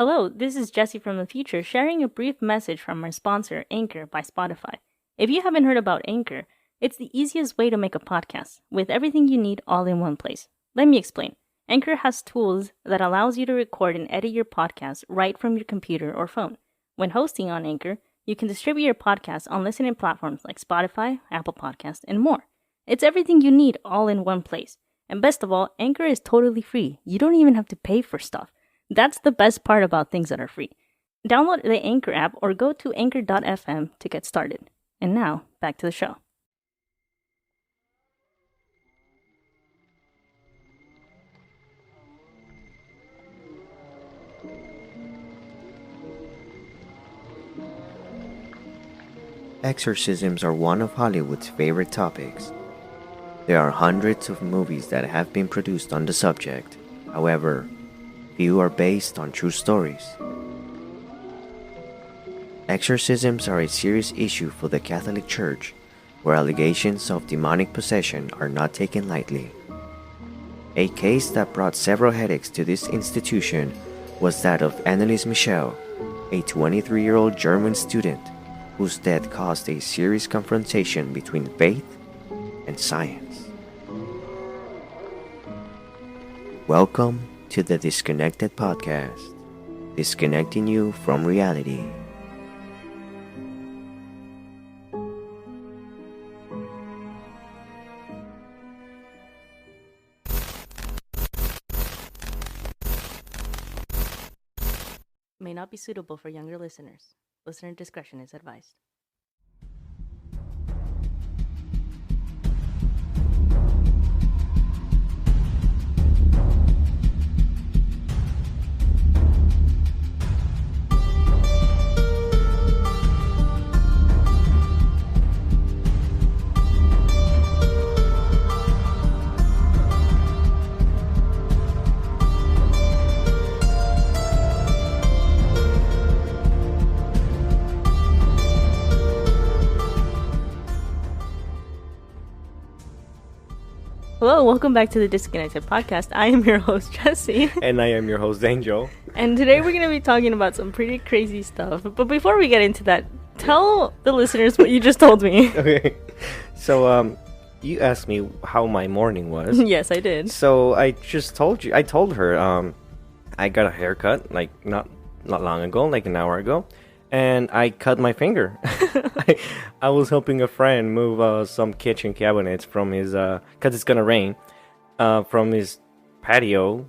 Hello, this is Jesse from the future sharing a brief message from our sponsor, Anchor by Spotify. If you haven't heard about Anchor, it's the easiest way to make a podcast, with everything you need all in one place. Let me explain. Anchor has tools that allows you to record and edit your podcast right from your computer or phone. When hosting on Anchor, you can distribute your podcast on listening platforms like Spotify, Apple Podcasts, and more. It's everything you need all in one place. And best of all, Anchor is totally free. You don't even have to pay for stuff. That's the best part about things that are free. Download the Anchor app or go to anchor.fm to get started. And now, back to the show. Exorcisms are one of Hollywood's favorite topics. There are hundreds of movies that have been produced on the subject. However, few are based on true stories. Exorcisms are a serious issue for the Catholic Church, where allegations of demonic possession are not taken lightly. A case that brought several headaches to this institution was that of Anneliese Michel, a 23-year-old German student whose death caused a serious confrontation between faith and science. Welcome to the Disconnected Podcast, disconnecting you from reality. May not be suitable for younger listeners. Listener discretion is advised. Hello, welcome back to the Disconnected Podcast. I am your host, Jesse. And I am your host, Angel. And today we're going to be talking about some pretty crazy stuff. But before we get into that, tell the listeners what you just told me. Okay. So, you asked me how my morning was. Yes, I did. So, I told her, I got a haircut, like, not long ago, like an hour ago. And I cut my finger. I was helping a friend move some kitchen cabinets from his, because it's gonna rain, from his patio,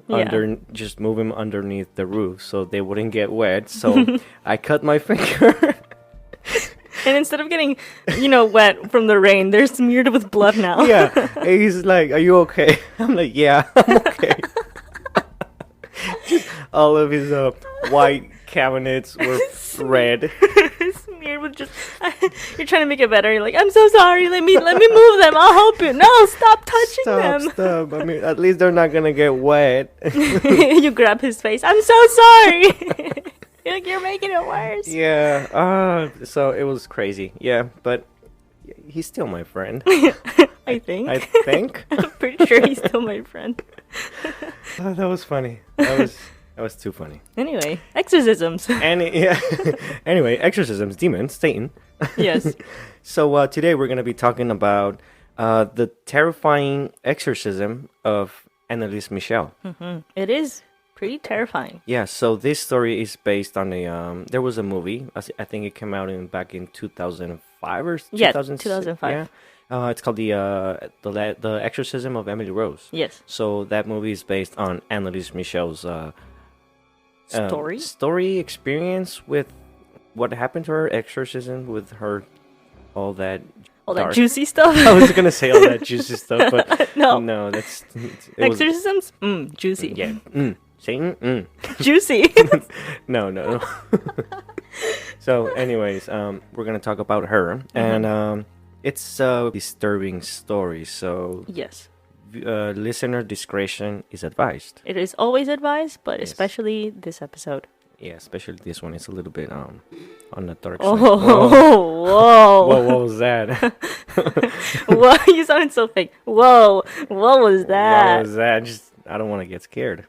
just move them underneath the roof so they wouldn't get wet. So I cut my finger. And instead of getting, wet from the rain, they're smeared with blood now. Yeah. He's like, "Are you okay?" I'm like, "Yeah, I'm okay." All of his white cabinets were red. Smeared with just you're trying to make it better. You're like, "I'm so sorry, let me move them, I'll help you." No, stop touching them. Stop. I mean, at least they're not gonna get wet. You grab his face. "I'm so sorry." You're making it worse. Yeah. So it was crazy. Yeah, but he's still my friend. I think. I'm pretty sure he's still my friend. Oh, that was funny. That was too funny. Anyway, exorcisms. Anyway, exorcisms, demons, Satan. Yes. So today we're going to be talking about the terrifying exorcism of Anneliese Michel. Mm-hmm. It is pretty terrifying. Yeah, so this story is based on there was a movie. I think it came out back in 2005 or 2006. 2005. Yeah. It's called the Exorcism of Emily Rose. Yes. So that movie is based on Anneliese Michel's story experience with what happened to her, exorcism, with her, all that juicy stuff. I was gonna say all that juicy stuff, but no, that's exorcisms. Juicy. Yeah. Satan. Juicy. No. So, anyways, we're gonna talk about her, and it's a disturbing story. So yes. Listener discretion is advised. It is always advised, but yes. Especially this episode. Yeah, especially this one. It's a little bit on the dark side. Whoa. What was that? Whoa, you sounded so fake. Whoa, what was that? What was that? I don't want to get scared.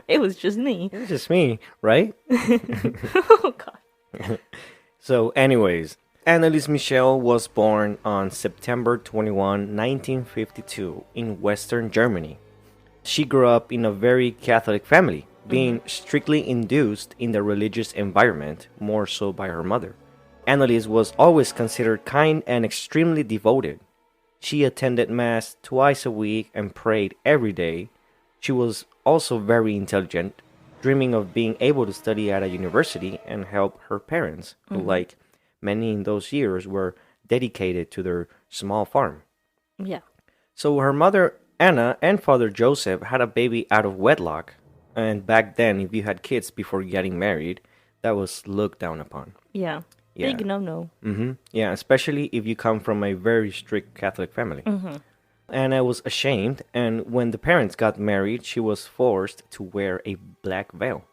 It was just me. It's just me, right? Oh, God. So, anyways, Anneliese Michel was born on September 21, 1952, in Western Germany. She grew up in a very Catholic family, being strictly induced in the religious environment, more so by her mother. Anneliese was always considered kind and extremely devoted. She attended Mass twice a week and prayed every day. She was also very intelligent, dreaming of being able to study at a university and help her parents, who, like many in those years, were dedicated to their small farm. Yeah. So her mother, Anna, and father Joseph had a baby out of wedlock. And back then, if you had kids before getting married, that was looked down upon. Yeah. Yeah. Big no-no. Yeah, especially if you come from a very strict Catholic family. Anna was ashamed, and when the parents got married, she was forced to wear a black veil.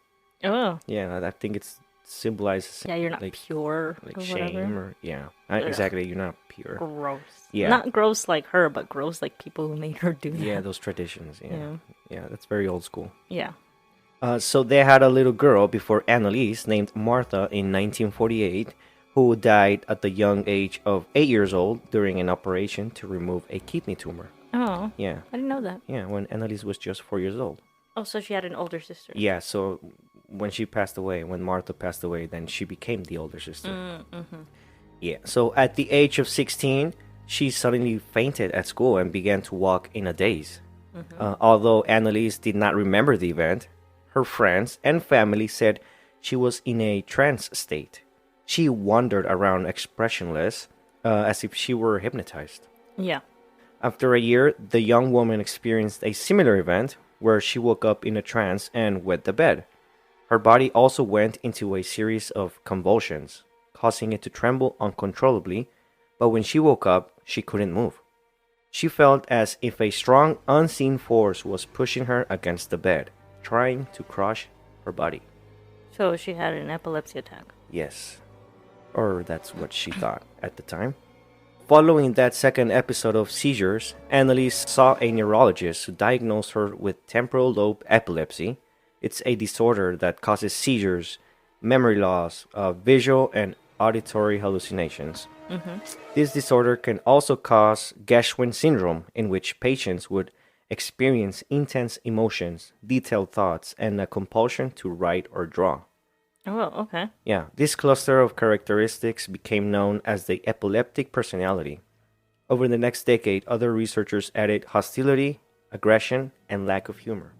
Oh. Yeah, I think it symbolizes Yeah, you're not like, pure like or shame whatever. or yeah, exactly. You're not pure. Gross. Yeah. Not gross like her, but gross like people who made her do that. Yeah, those traditions. Yeah, Yeah. yeah, that's very old school. Yeah. So they had a little girl before Anneliese named Martha in 1948, who died at the young age of 8 years old during an operation to remove a kidney tumor. Oh. Yeah, I didn't know that. yeah, when Anneliese was just 4 years old. Oh, so she had an older sister. Yeah, so when she passed away, when Martha passed away, then she became the older sister. Yeah, so at the age of 16, she suddenly fainted at school and began to walk in a daze. Although Anneliese did not remember the event, her friends and family said she was in a trance state. She wandered around expressionless, as if she were hypnotized. Yeah. After a year, the young woman experienced a similar event where she woke up in a trance and wet the bed. Her body also went into a series of convulsions, causing it to tremble uncontrollably, but when she woke up, she couldn't move. She felt as if a strong, unseen force was pushing her against the bed, trying to crush her body. So she had an epilepsy attack. Yes. Or that's what she thought at the time. Following that second episode of seizures, Anneliese saw a neurologist who diagnosed her with temporal lobe epilepsy. It's a disorder that causes seizures, memory loss, visual and auditory hallucinations. This disorder can also cause Geschwin syndrome, in which patients would experience intense emotions, detailed thoughts, and a compulsion to write or draw. Oh, okay. Yeah, this cluster of characteristics became known as the epileptic personality. Over the next decade, other researchers added hostility, aggression, and lack of humor.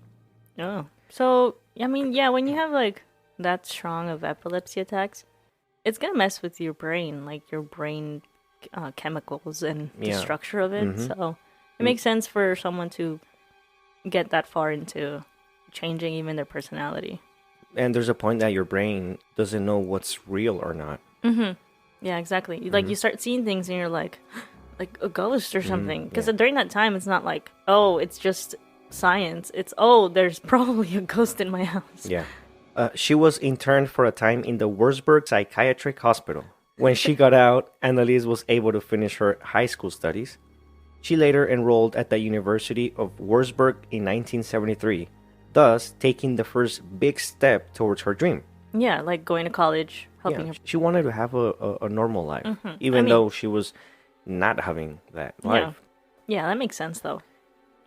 Oh. So, I mean, yeah, when you have like that strong of epilepsy attacks, it's gonna mess with your brain, like your brain chemicals and the Yeah. structure of it. So it makes sense for someone to get that far into changing even their personality. And there's a point that your brain doesn't know what's real or not. Yeah, exactly. Like you start seeing things and you're like a ghost or something. Because during that time, it's not like, oh, it's just science. It's, oh, there's probably a ghost in my house. Yeah. She was interned for a time in the Würzburg Psychiatric Hospital. When she got out, Anneliese was able to finish her high school studies. She later enrolled at the University of Würzburg in 1973, thus taking the first big step towards her dream. Yeah, like going to college, helping Yeah, her. she wanted to have a normal life, even though she was not having that life. Yeah, that makes sense though.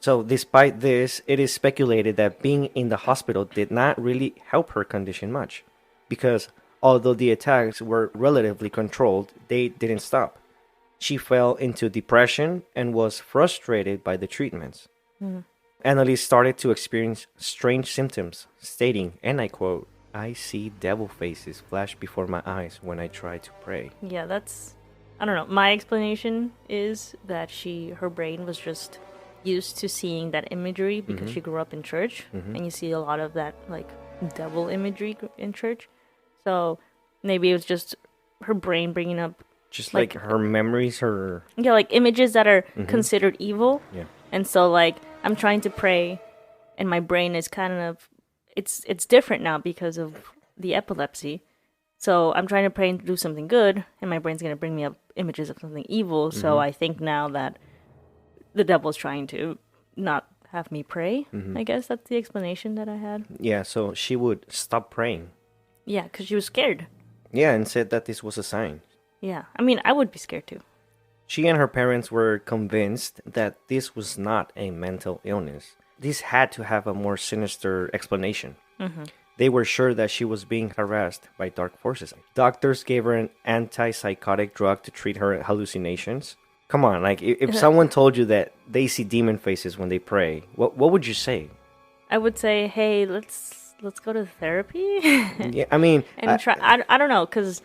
So, despite this, it is speculated that being in the hospital did not really help her condition much, because although the attacks were relatively controlled, they didn't stop. She fell into depression and was frustrated by the treatments. Anneliese started to experience strange symptoms, stating, and I quote, "I see devil faces flash before my eyes when I try to pray." Yeah, that's, I don't know. My explanation is that her brain was just used to seeing that imagery because she grew up in church, and you see a lot of that like devil imagery in church. So maybe it was just her brain bringing up Just like her memories, her... yeah, like images that are considered evil. Yeah. And so like I'm trying to pray and my brain is kind of it's different now because of the epilepsy. So I'm trying to pray and do something good and my brain's going to bring me up images of something evil. So I think now that the devil's trying to not have me pray. I guess that's the explanation that I had. Yeah, so she would stop praying. Yeah, because she was scared. Yeah, and said that this was a sign. Yeah, I mean, I would be scared too. She and her parents were convinced that this was not a mental illness. This had to have a more sinister explanation. They were sure that she was being harassed by dark forces. Doctors gave her an antipsychotic drug to treat her hallucinations. Come on, like if someone told you that they see demon faces when they pray, what would you say? I would say, hey, let's go to therapy. Yeah, I mean, and try. I don't know, because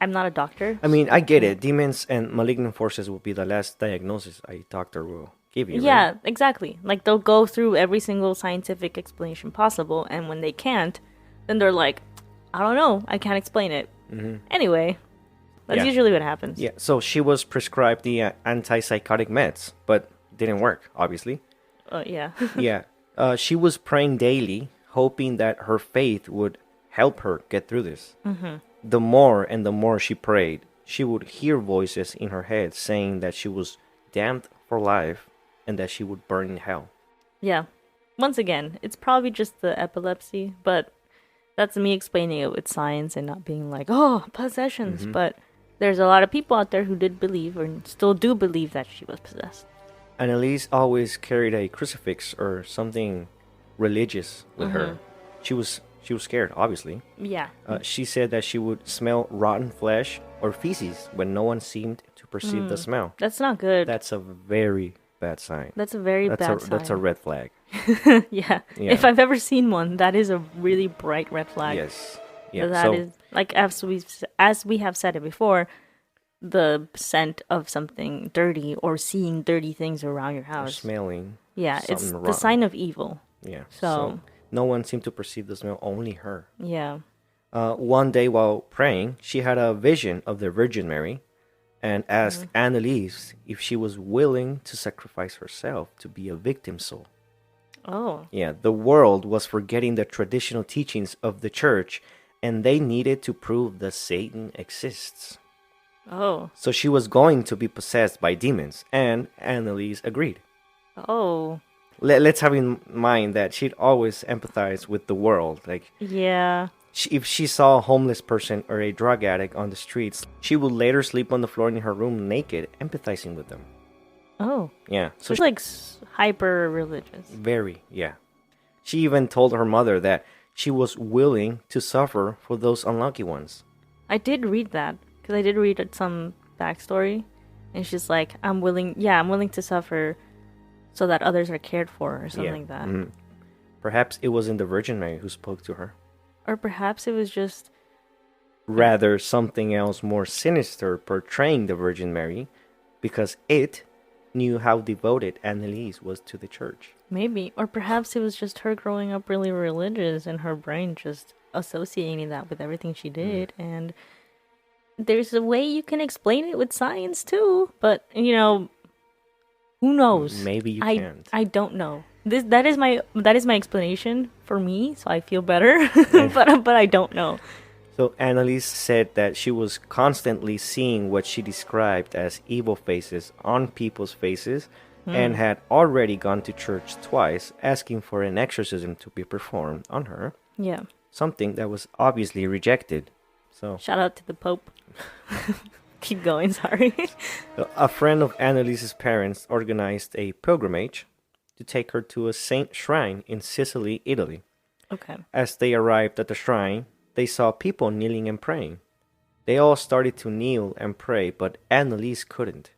I'm not a doctor. I mean, I get it. Demons and malignant forces will be the last diagnosis a doctor will give you. Yeah, right? exactly. Like, they'll go through every single scientific explanation possible, and when they can't, then they're like, I don't know, I can't explain it. Anyway, that's usually what happens. Yeah, so she was prescribed the antipsychotic meds, but didn't work, obviously. Yeah. Yeah. She was praying daily, hoping that her faith would help her get through this. The more and the more she prayed, she would hear voices in her head saying that she was damned for life and that she would burn in hell. Yeah. Once again, it's probably just the epilepsy, but that's me explaining it with science and not being like, oh, possessions. But there's a lot of people out there who did believe or still do believe that she was possessed. Anneliese always carried a crucifix or something religious with her. She was scared, obviously. Yeah. She said that she would smell rotten flesh or feces when no one seemed to perceive the smell. That's not good. That's a very bad sign. That's a very bad sign. That's a red flag. Yeah. If I've ever seen one, that is a really bright red flag. Yes. Yeah. That is, like, as we have said it before, the scent of something dirty or seeing dirty things around your house. Or smelling. Yeah, it's something the wrong. sign of evil. Yeah. So no one seemed to perceive the smell, only her. Yeah. One day while praying, she had a vision of the Virgin Mary and asked Anneliese if she was willing to sacrifice herself to be a victim soul. Oh. Yeah, the world was forgetting the traditional teachings of the church, and they needed to prove that Satan exists. Oh. So she was going to be possessed by demons, and Anneliese agreed. Oh. Let's have in mind that she'd always empathize with the world. Like, yeah. If she saw a homeless person or a drug addict on the streets, she would later sleep on the floor in her room naked, empathizing with them. Oh. Yeah. So she's like hyper religious. Very, yeah. She even told her mother that she was willing to suffer for those unlucky ones. I did read that, because I did read some backstory, and she's like, I'm willing to suffer so that others are cared for, or something like that. Mm-hmm. Perhaps it wasn't the Virgin Mary who spoke to her. Or perhaps it was just... rather something else more sinister portraying the Virgin Mary, because it knew how devoted Anneliese was to the church. Maybe. Or perhaps it was just her growing up really religious and her brain just associating that with everything she did. And there's a way you can explain it with science too, but, who knows? Maybe you can't. I don't know. That is my explanation for me, so I feel better. but I don't know. So Anneliese said that she was constantly seeing what she described as evil faces on people's faces, and had already gone to church twice asking for an exorcism to be performed on her. Yeah. Something that was obviously rejected. So shout out to the Pope. Keep going, sorry. A friend of Anneliese's parents organized a pilgrimage to take her to a saint shrine in Sicily, Italy. Okay. As they arrived at the shrine, they saw people kneeling and praying. They all started to kneel and pray, but Anneliese couldn't.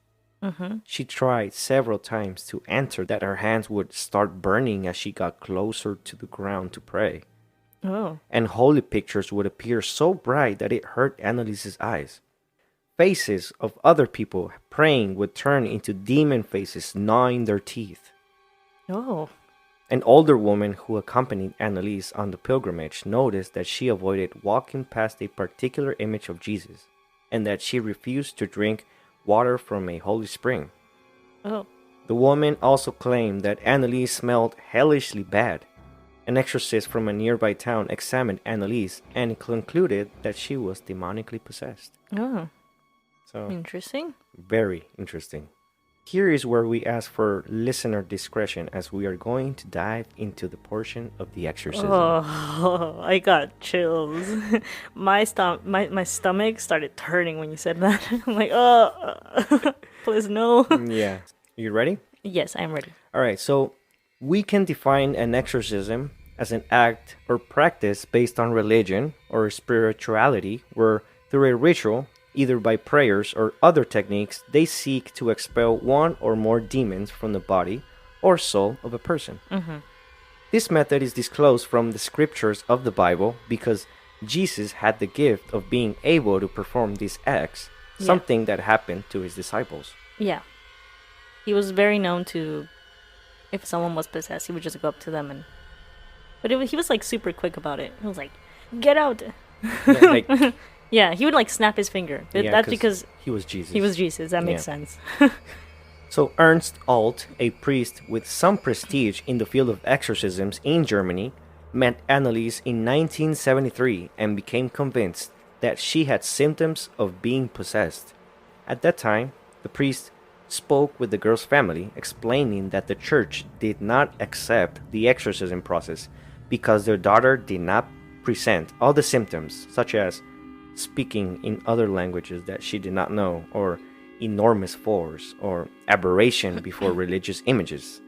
She tried several times to enter, that her hands would start burning as she got closer to the ground to pray. Oh. And holy pictures would appear so bright that it hurt Anneliese's eyes. Faces of other people praying would turn into demon faces gnawing their teeth. Oh. An older woman who accompanied Anneliese on the pilgrimage noticed that she avoided walking past a particular image of Jesus, and that she refused to drink water from a holy spring. Oh. The woman also claimed that Anneliese smelled hellishly bad. An exorcist from a nearby town examined Anneliese and concluded that she was demonically possessed. Oh. So interesting. Very interesting. Here is where we ask for listener discretion as we are going to dive into the portion of the exorcism. Oh, I got chills. My stomach started turning when you said that. I'm like, oh, please no. Yeah. You ready? Yes, I'm ready. All right. So we can define an exorcism as an act or practice based on religion or spirituality where through a ritual, either by prayers or other techniques, they seek to expel one or more demons from the body or soul of a person. Mm-hmm. This method is disclosed from the scriptures of the Bible because Jesus had the gift of being able to perform these acts, something that happened to his disciples. Yeah. He was very known to, if someone was possessed, he would just go up to them and... But he was like super quick about it. He was like, get out! Yeah, like, yeah, he would like snap his finger. That's because he was Jesus. He was Jesus. That makes sense. So Ernst Alt, a priest with some prestige in the field of exorcisms in Germany, met Anneliese in 1973 and became convinced that she had symptoms of being possessed. At that time, the priest spoke with the girl's family, explaining that the church did not accept the exorcism process because their daughter did not present all the symptoms, such as speaking in other languages that she did not know, or enormous force, or aberration before religious images.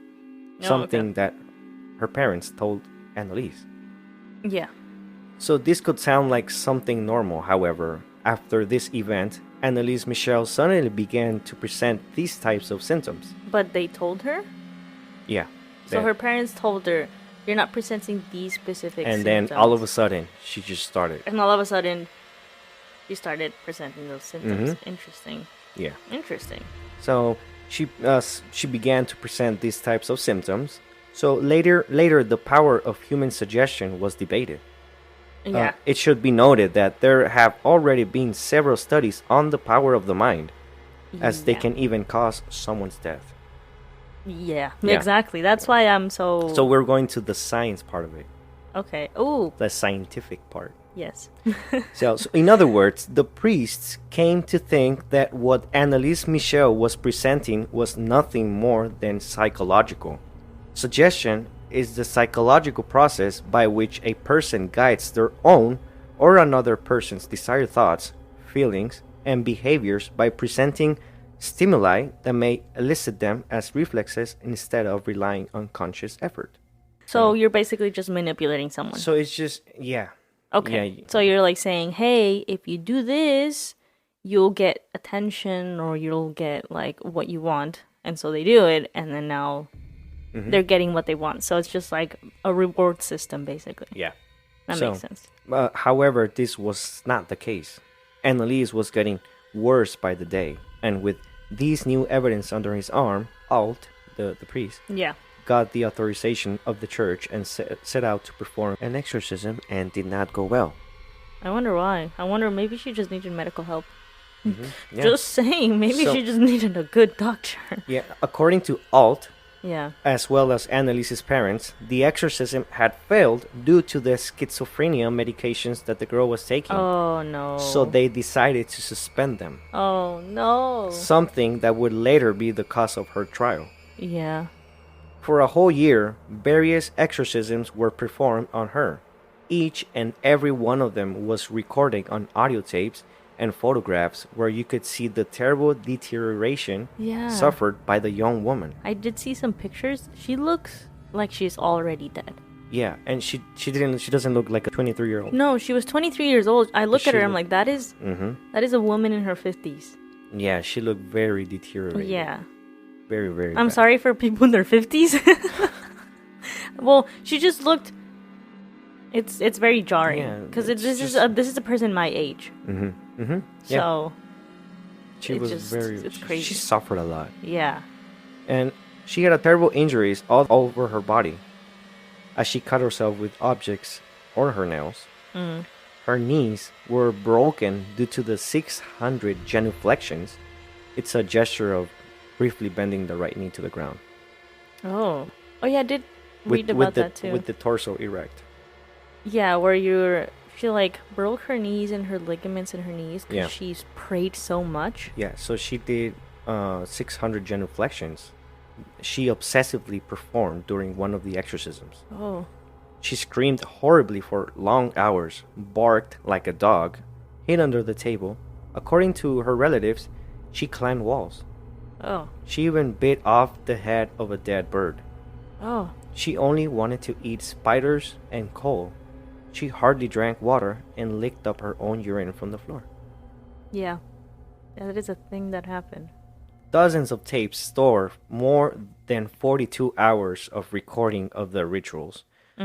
Something that her parents told Anneliese. Yeah. So this could sound like something normal. However, after this event, Anneliese Michel suddenly began to present these types of symptoms. But they told her? Yeah. So her parents told her, you're not presenting these specific symptoms. And then all of a sudden, she just started. And all of a sudden, she started presenting those symptoms. Mm-hmm. Interesting. Yeah. Interesting. So she began to present these types of symptoms. So later, the power of human suggestion was debated. Yeah. It should be noted that there have already been several studies on the power of the mind, as they can even cause someone's death. Yeah, exactly. That's why I'm so... So we're going to the science part of it. Okay. Ooh. The scientific part. Yes. So in other words, the priests came to think that what Anneliese Michel was presenting was nothing more than psychological. Suggestion is the psychological process by which a person guides their own or another person's desired thoughts, feelings, and behaviors by presenting stimuli that may elicit them as reflexes instead of relying on conscious effort. So you're basically just manipulating someone. So it's just, Okay. Yeah. So you're like saying, hey, if you do this, you'll get attention or you'll get like what you want. And so they do it. And then now they're getting what they want. So it's just like a reward system, basically. Yeah. That makes sense. However, this was not the case. Anneliese was getting worse by the day. And with these new evidence under his arm, Alt, the priest, got the authorization of the church and set out to perform an exorcism and did not go well. I wonder why. I wonder maybe she just needed medical help. Yeah. Just saying, maybe she just needed a good doctor. Yeah, according to Alt, yeah, as well as Anneliese's parents, the exorcism had failed due to the schizophrenia medications that the girl was taking. Oh no. So they decided to suspend them. Oh no. Something that would later be the cause of her trial. Yeah. For a whole year, various exorcisms were performed on her. Each and every one of them was recorded on audio tapes and photographs where you could see the terrible deterioration suffered by the young woman. I did see some pictures. She looks like she's already dead. Yeah, and she doesn't look like a 23-year-old. No, she was 23 years old. I look at her, I'm like, that is a woman in her 50s. Yeah, she looked very deteriorated. Yeah. Very, very I'm bad. sorry for people in their 50s. Well, she just looked... It's very jarring because this is a person my age. So It's crazy. She suffered a lot. Yeah. And she had terrible injuries all over her body, as she cut herself with objects or her nails. Her knees were broken due to the 600 genuflections. It's a gesture of briefly bending the right knee to the ground. Oh yeah, I did read about that too. With the torso erect. Yeah, where she like broke her knees and her ligaments in her knees because she's prayed so much. Yeah, so she did 600 genuflections she obsessively performed during one of the exorcisms. Oh. She screamed horribly for long hours, barked like a dog, hid under the table. According to her relatives, she climbed walls. Oh. She even bit off the head of a dead bird. Oh. She only wanted to eat spiders and coal. She hardly drank water and licked up her own urine from the floor. Yeah. That is a thing that happened. Dozens of tapes store more than 42 hours of recording of the rituals,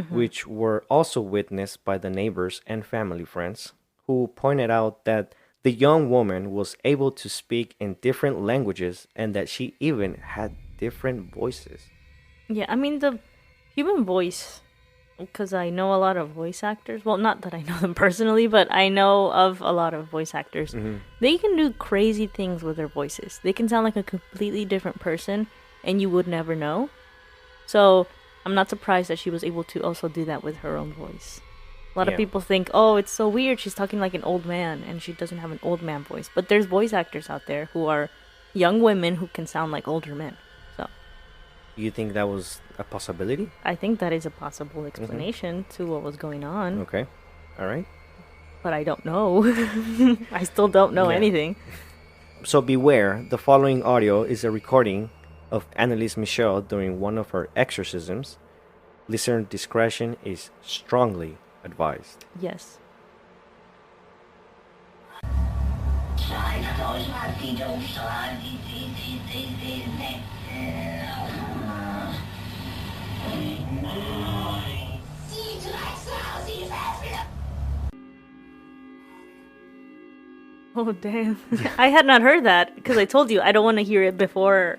which were also witnessed by the neighbors and family friends, who pointed out that the young woman was able to speak in different languages and that she even had different voices. Yeah, I mean, the human voice, because I know a lot of voice actors. Well, not that I know them personally, but I know of a lot of voice actors. They can do crazy things with their voices. They can sound like a completely different person, and you would never know. So I'm not surprised that she was able to also do that with her own voice. A lot of people think, oh, it's so weird, she's talking like an old man, and she doesn't have an old man voice. But there's voice actors out there who are young women who can sound like older men. So You think that was a possibility? I think that is a possible explanation to what was going on. Okay. All right. But I don't know. I still don't know anything. So beware, the following audio is a recording of Anneliese Michel during one of her exorcisms. Listener discretion is strongly advised. Yes. Oh, damn. I had not heard that because I told you I don't want to hear it before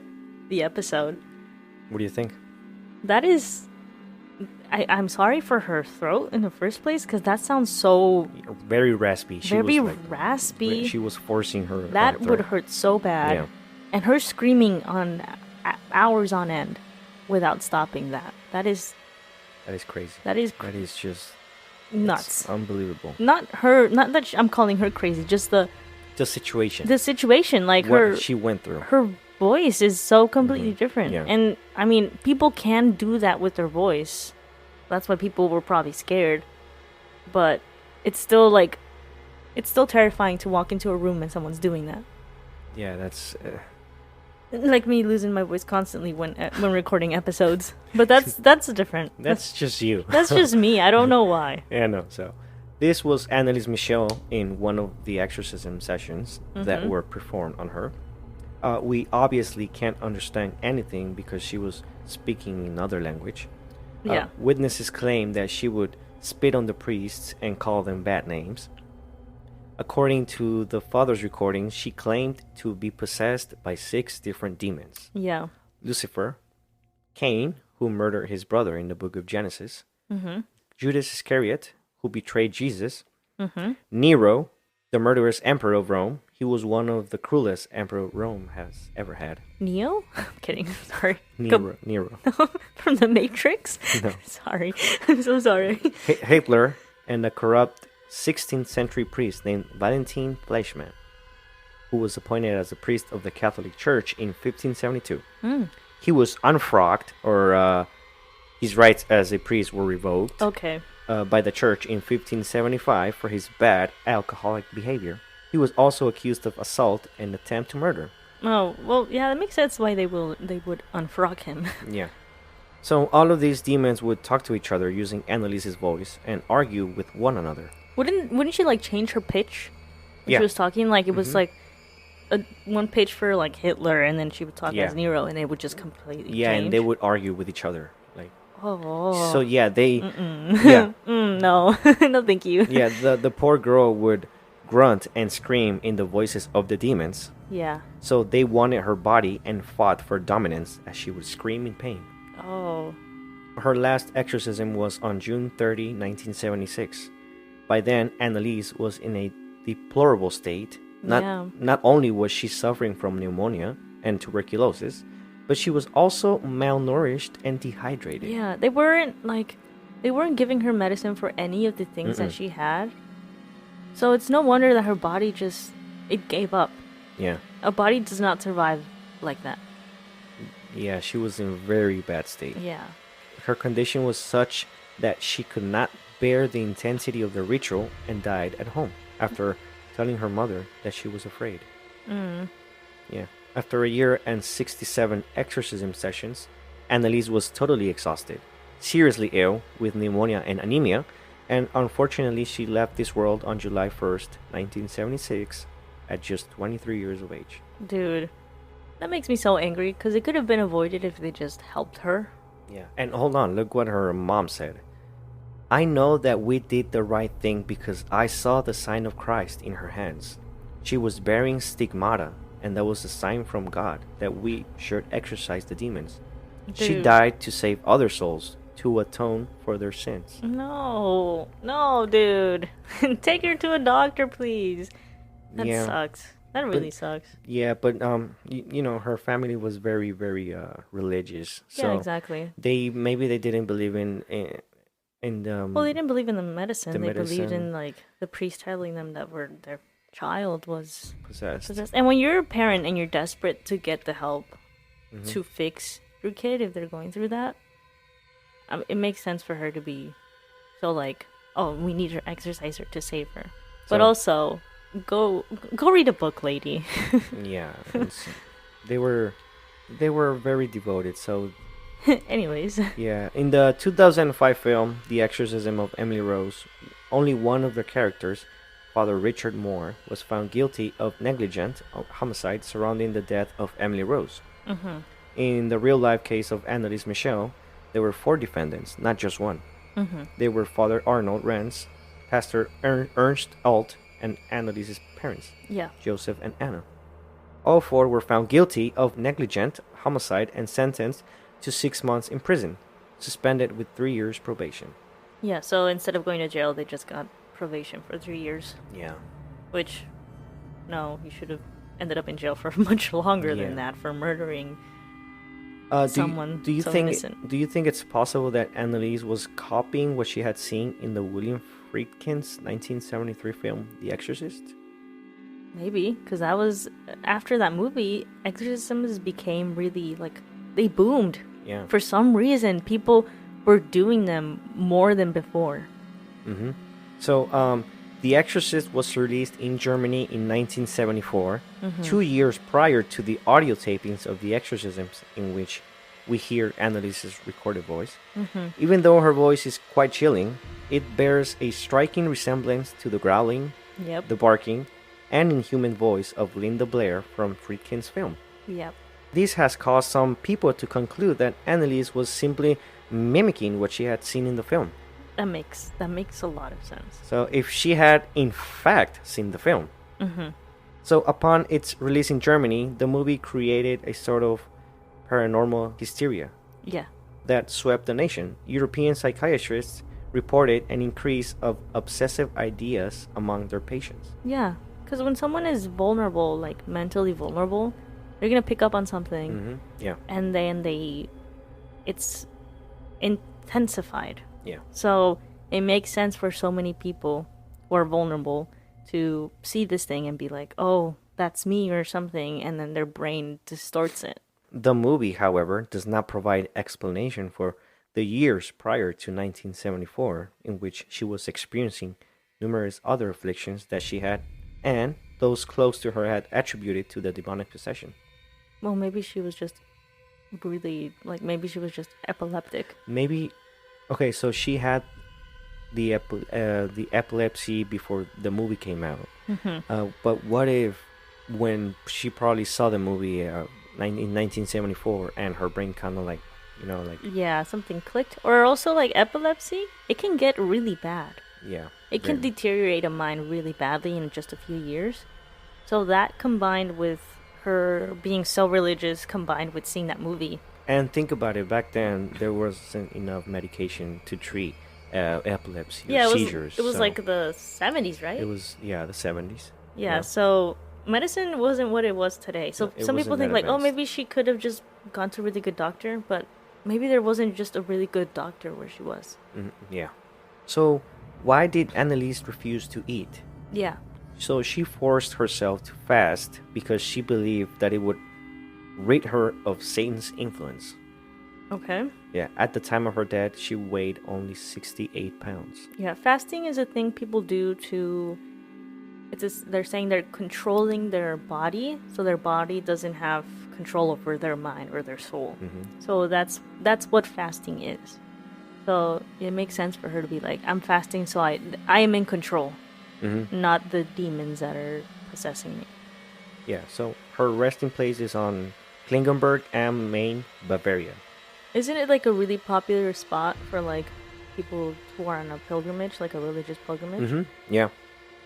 the episode. What do you think? That is... I'm sorry for her throat in the first place because that sounds so... Very raspy. Very raspy. She was forcing her... That would hurt so bad. Yeah. And her screaming on hours on end without stopping that. That is crazy. That is just... nuts. Unbelievable. Not that I'm calling her crazy, just the situation. The situation, like what she went through. Her voice is so completely different. Yeah. And I mean, people can do that with their voice. That's why people were probably scared. But it's still terrifying to walk into a room and someone's doing that. Yeah, that's like me losing my voice constantly when recording episodes. But that's different. That's just you. That's just me. I don't know why. Yeah, no. So this was Anneliese Michel in one of the exorcism sessions that were performed on her. We obviously can't understand anything because she was speaking another language. Yeah. Witnesses claim that she would spit on the priests and call them bad names. According to the father's recording, she claimed to be possessed by 6 different demons. Yeah. Lucifer, Cain, who murdered his brother in the book of Genesis, Judas Iscariot, who betrayed Jesus, Nero, the murderous emperor of Rome. He was one of the cruelest emperor Rome has ever had. Neo? I'm kidding. Sorry. Nero. From the Matrix? No. Sorry. I'm so sorry. Hitler and a corrupt 16th century priest named Valentin Fleischmann, who was appointed as a priest of the Catholic Church in 1572. He was unfrocked, or his rights as a priest were revoked by the church in 1575 for his bad alcoholic behavior. He was also accused of assault and attempt to murder. Oh, well, yeah, that makes sense why they would unfrock him. Yeah. So all of these demons would talk to each other using Anneliese's voice and argue with one another. Wouldn't she like change her pitch when she was talking? Like it was like one pitch for like Hitler, and then she would talk as Nero, and it would just completely change. And they would argue with each other. Like so they no no thank you. Yeah, the poor girl would grunt and scream in the voices of the demons. Yeah. So they wanted her body and fought for dominance as she would scream in pain. Oh. Her last exorcism was on June 30, 1976. By then, Anneliese was in a deplorable state. Not only was she suffering from pneumonia and tuberculosis, but she was also malnourished and dehydrated. Yeah, they weren't giving her medicine for any of the things that she had. So it's no wonder that her body it gave up. Yeah. A body does not survive like that. Yeah, she was in very bad state. Yeah. Her condition was such that she could not bear the intensity of the ritual and died at home after telling her mother that she was afraid. Yeah. After a year and 67 exorcism sessions, Anneliese was totally exhausted, seriously ill with pneumonia and anemia, and unfortunately she left this world on July 1st, 1976, at just 23 years of age. Dude, that makes me so angry because it could have been avoided if they just helped her. Yeah. And hold on, look what her mom said. I know that we did the right thing because I saw the sign of Christ in her hands. She was bearing stigmata, and that was a sign from God that we should exorcise the demons. Dude. She died to save other souls, to atone for their sins. No, dude. Take her to a doctor, please. That sucks. That really sucks. Yeah, but you know, her family was very, very religious. So yeah, exactly. They didn't believe in well, they didn't believe in the medicine. They believed medicine. in like the priest telling them that their child was possessed. And when you're a parent and you're desperate to get the help to fix your kid if they're going through that, it makes sense for her to be so like, oh, we need her exorciser to save her. But also, go read a book, lady. Yeah, they were very devoted. So, anyways, yeah, in the 2005 film The Exorcism of Emily Rose, only one of the characters, Father Richard Moore, was found guilty of negligent homicide surrounding the death of Emily Rose. In the real-life case of Anneliese Michel, there were 4 defendants, not just one. They were Father Arnold Renz, Pastor Ernst Alt, and Anneliese's parents, Joseph and Anna. All 4 were found guilty of negligent homicide and sentenced to 6 months in prison, suspended with 3 years probation. Yeah, so instead of going to jail, they just got probation for 3 years. Yeah. Which, no, you should have ended up in jail for much longer than that for murdering someone do you so think innocent. Do you think it's possible that Anneliese was copying what she had seen in the William Friedkin's 1973 film The Exorcist? Maybe, because that was after that movie, exorcisms became really like they boomed. Yeah. For some reason, people were doing them more than before. So, The Exorcist was released in Germany in 1974, 2 years prior to the audio tapings of The Exorcisms, in which we hear Anneliese's recorded voice. Even though her voice is quite chilling, it bears a striking resemblance to the growling, the barking, and inhuman voice of Linda Blair from Friedkin's film. Yep. This has caused some people to conclude that Anneliese was simply mimicking what she had seen in the film. That makes a lot of sense. So if she had in fact seen the film. So upon its release in Germany, the movie created a sort of paranormal hysteria. Yeah. That swept the nation. European psychiatrists reported an increase of obsessive ideas among their patients. Yeah, because when someone is vulnerable, like mentally vulnerable, they're gonna pick up on something. Yeah. And then it's intensified. Yeah. So it makes sense for so many people who are vulnerable to see this thing and be like, oh, that's me or something, and then their brain distorts it. The movie, however, does not provide explanation for the years prior to 1974 in which she was experiencing numerous other afflictions that she had and those close to her had attributed to the demonic possession. Well, maybe she was just maybe she was just epileptic. Maybe. Okay, so she had the epilepsy before the movie came out. But what if when she probably saw the movie in 1974 and her brain kind of yeah, something clicked. Or also like epilepsy, it can get really bad. Yeah. It can deteriorate a mind really badly in just a few years. So that combined with her being so religious, combined with seeing that movie. And think about it, back then there wasn't enough medication to treat epilepsy or seizures. It was like the 70s, right? It was, the 70s. Yeah, so medicine wasn't what it was today. So some people think like, oh, maybe she could have just gone to a really good doctor, but maybe there wasn't just a really good doctor where she was. Yeah. So why did Anneliese refuse to eat? Yeah. So she forced herself to fast because she believed that it would rid her of Satan's influence. Okay. Yeah, at the time of her death, she weighed only 68 pounds. Yeah, fasting is a thing people do to... they're saying they're controlling their body, so their body doesn't have control over their mind or their soul. So that's what fasting is. So it makes sense for her to be like, I'm fasting so I am in control, not the demons that are possessing me. Yeah, so her resting place is on Klingenberg am Main, Bavaria. Isn't it like a really popular spot for like people who are on a pilgrimage, like a religious pilgrimage? Yeah.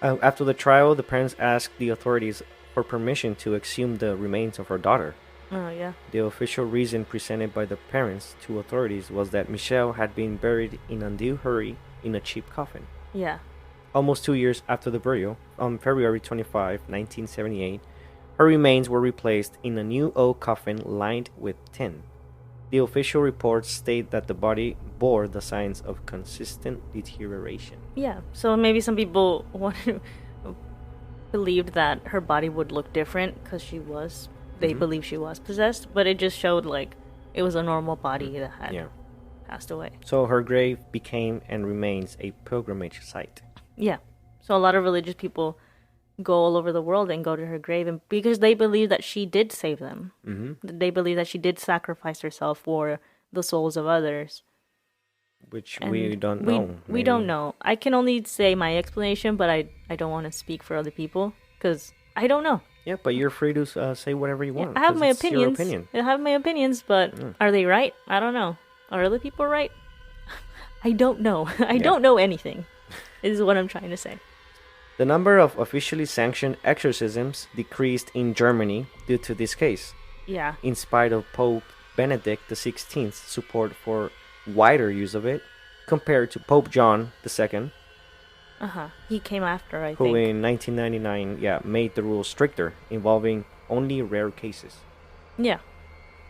After the trial, the parents asked the authorities for permission to exhume the remains of her daughter. Oh, yeah. The official reason presented by the parents to authorities was that Michel had been buried in undue hurry in a cheap coffin. Yeah. Almost 2 years after the burial, on February 25, 1978, her remains were replaced in a new oak coffin lined with tin. The official reports state that the body bore the signs of consistent deterioration. Yeah, so maybe some people believed that her body would look different because they believe she was possessed, but it just showed like it was a normal body that had passed away. So her grave became and remains a pilgrimage site. Yeah, so a lot of religious people go all over the world and go to her grave, and because they believe that she did save them. They believe that she did sacrifice herself for the souls of others. Which And we don't know. We don't know. I can only say my explanation, but I don't want to speak for other people because I don't know. Yeah, but you're free to say whatever you want. I have 'cause my it's your opinions. opinion. I have my opinions, but are they right? I don't know. Are other people right? I don't know. I don't know anything. Is what I'm trying to say. The number of officially sanctioned exorcisms decreased in Germany due to this case, Yeah. in spite of Pope Benedict XVI's support for wider use of it, compared to Pope John II, He came after, I who think. in 1999 made the rules stricter, involving only rare cases. Yeah.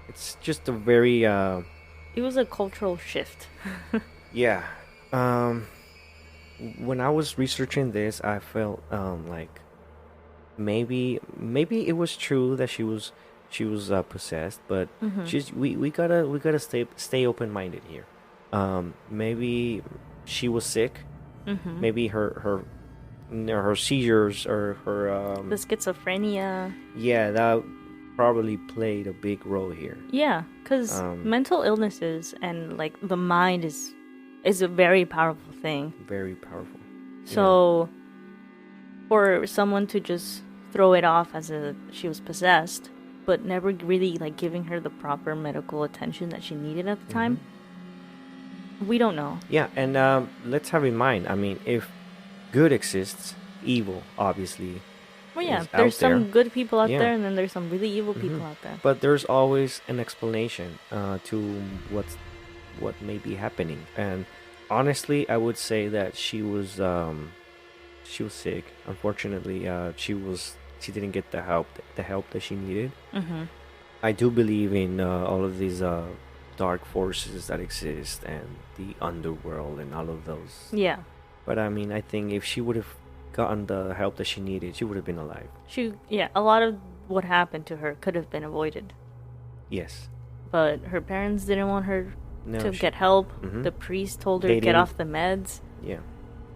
It's just a very It was a cultural shift. yeah. When I was researching this, I felt like maybe it was true that she was possessed, but we gotta stay open minded here. Maybe she was sick. Maybe her seizures or her The schizophrenia. yeah, that probably played a big role here. Yeah, because mental illnesses and like the mind is a very powerful thing. Very powerful. So for someone to just throw it off as she was possessed, but never really like giving her the proper medical attention that she needed at the time, we don't know. Yeah, and let's have in mind, I mean, if good exists, evil obviously Well, yeah, is there's out there. some good people out Yeah. there, and then there's some really evil people out there. But there's always an explanation to what may be happening. And honestly, I would say that she was sick. Unfortunately, she didn't get the help that she needed. I do believe in all of these dark forces that exist and the underworld and all of those. Yeah. But I mean, I think if she would have gotten the help that she needed, she would have been alive. A lot of what happened to her could have been avoided. Yes. But her parents didn't want her to get help. The priest told her They to get didn't- off the meds. Yeah.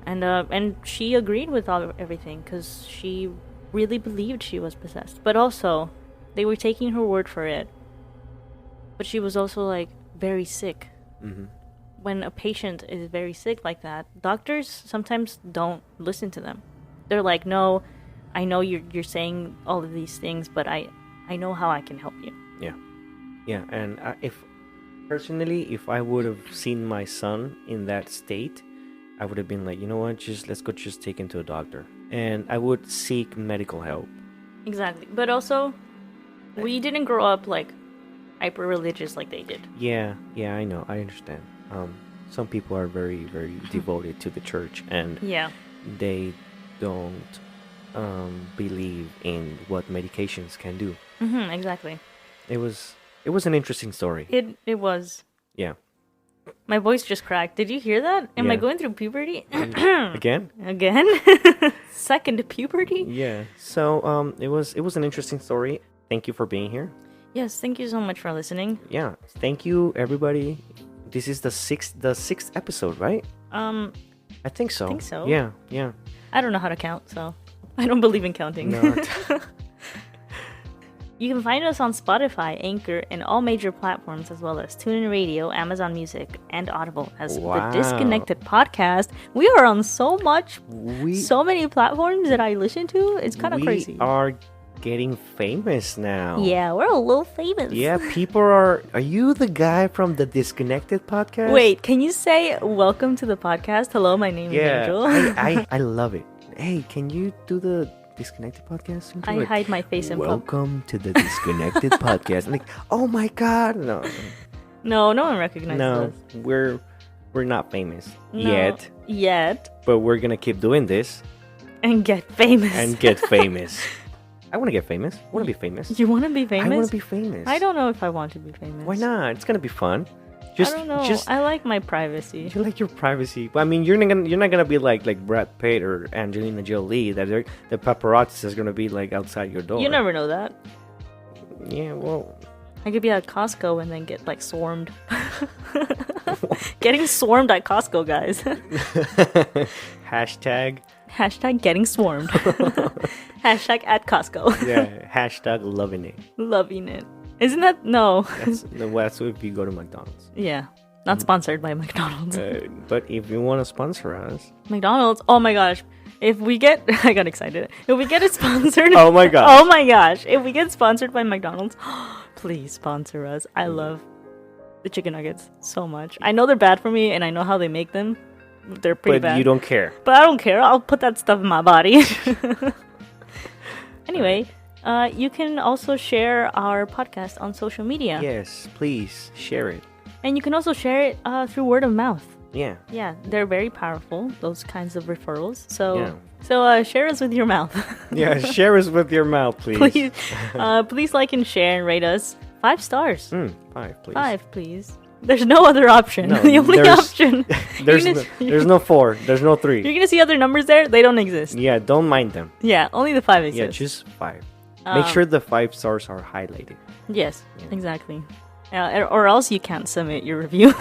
And she agreed with everything because she really believed she was possessed. But also, they were taking her word for it. But she was also like very sick. When a patient is very sick like that, doctors sometimes don't listen to them. They're like, "No, I know you're saying all of these things, but I know how I can help you." Yeah, and if if I would have seen my son in that state, I would have been like, you know what, let's go take him to a doctor, and I would seek medical help. Exactly, but also, we didn't grow up like hyper religious like they did. Yeah, I know, I understand. Some people are very, very devoted to the church, and they don't believe in what medications can do. Exactly. It was an interesting story. It was. Yeah. My voice just cracked. Did you hear that? Am I Yeah. going through puberty? Again? Second puberty? Yeah. So it was an interesting story. Thank you for being here. Yes, thank you so much for listening. Yeah, thank you, everybody. This is the sixth episode, right? I think so. Yeah. I don't know how to count, so I don't believe in counting. No. You can find us on Spotify, Anchor, and all major platforms, as well as TuneIn Radio, Amazon Music, and Audible as Wow. The Disconnected Podcast. We are on so many platforms that I listen to. It's kind of crazy. We are getting famous now. Yeah, we're a little famous. Yeah, people are you the guy from the Disconnected podcast? Wait, can you say welcome to the podcast? Hello, my name is Angel. I love it. Hey, can you do the Disconnected podcast? I hide my face in public. Welcome to the Disconnected podcast. I'm like, oh my god, no. No one recognizes No, us. we're not famous No, yet, but we're gonna keep doing this and get famous. and get famous. I want to get famous. I want to be famous. You want to be famous? I want to be famous. I don't know if I want to be famous. Why not? It's gonna be fun. I don't know. I like my privacy. You like your privacy. Well, I mean, you're not gonna be like Brad Pitt or Angelina Jolie. That the paparazzi is gonna be like outside your door. You never know that. Yeah, well, I could be at Costco and then get like swarmed. Getting swarmed at Costco, guys. Hashtag getting swarmed. Hashtag at Costco. yeah. Hashtag loving it. Loving it. Isn't that no? That's if you go to McDonald's. Yeah. Not sponsored by McDonald's. But if you want to sponsor us, McDonald's. Oh my gosh. If we get, I got excited. If we get it sponsored. Oh my gosh. Oh my gosh. If we get sponsored by McDonald's, please sponsor us. I love the chicken nuggets so much. I know they're bad for me, and I know how they make them. They're pretty bad. But you don't care. But I don't care. I'll put that stuff in my body. Anyway, you can also share our podcast on social media. Yes, please share it. And you can also share it through word of mouth. Yeah. Yeah, they're very powerful, those kinds of referrals. So, Yeah. Share us with your mouth. Yeah, share us with your mouth, please. Please like and share and rate us 5 stars. 5, please. 5, please. There's no other option. No, the only option. There's no 4. There's no 3. You're gonna see other numbers there. They don't exist. Yeah, don't mind them. Yeah, only the 5 Yeah, exist. just 5. Make sure the 5 stars are highlighted. Yes, exactly. Or else you can't submit your review.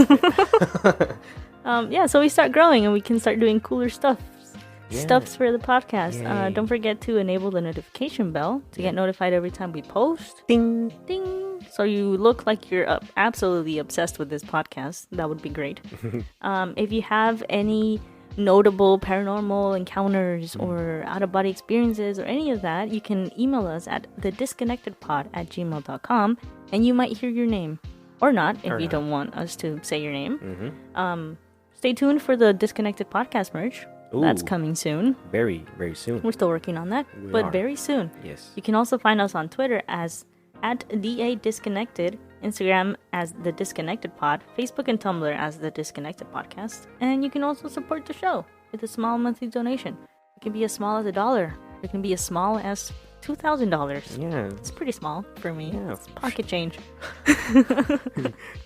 So we start growing and we can start doing cooler stuffs for the podcast. Don't forget to enable the notification bell to get notified every time we post. Ding. Ding. So you look like you're absolutely obsessed with this podcast. That would be great. If you have any notable paranormal encounters or out-of-body experiences or any of that, you can email us at thedisconnectedpod@gmail.com and you might hear your name. Or not, if you don't want us to say your name. Stay tuned for the Disconnected Podcast merch. Ooh. That's coming soon. Very, very soon. We're still working on that, but very soon. Yes. You can also find us on Twitter as @DADisconnected, Instagram as The Disconnected Pod, Facebook and Tumblr as The Disconnected Podcast. And you can also support the show with a small monthly donation. It can be as small as $1. It can be as small as $2,000. Yeah. It's pretty small for me. Yeah. It's pocket change.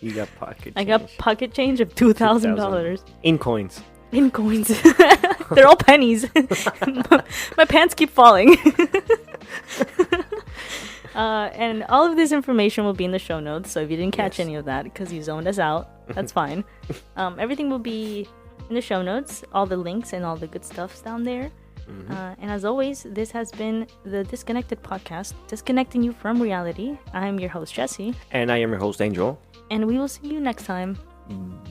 You got pocket change. I got pocket change of $2,000. In coins. In coins. They're all pennies. My pants keep falling. And all of this information will be in the show notes. So if you didn't catch any of that because you zoned us out, that's fine. Everything will be in the show notes. All the links and all the good stuff's down there. And as always, this has been the Disconnected Podcast, disconnecting you from reality. I'm your host, Jesse. And I am your host, Angel. And we will see you next time.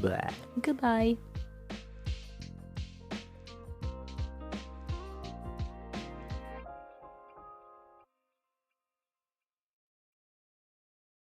Bye. Goodbye.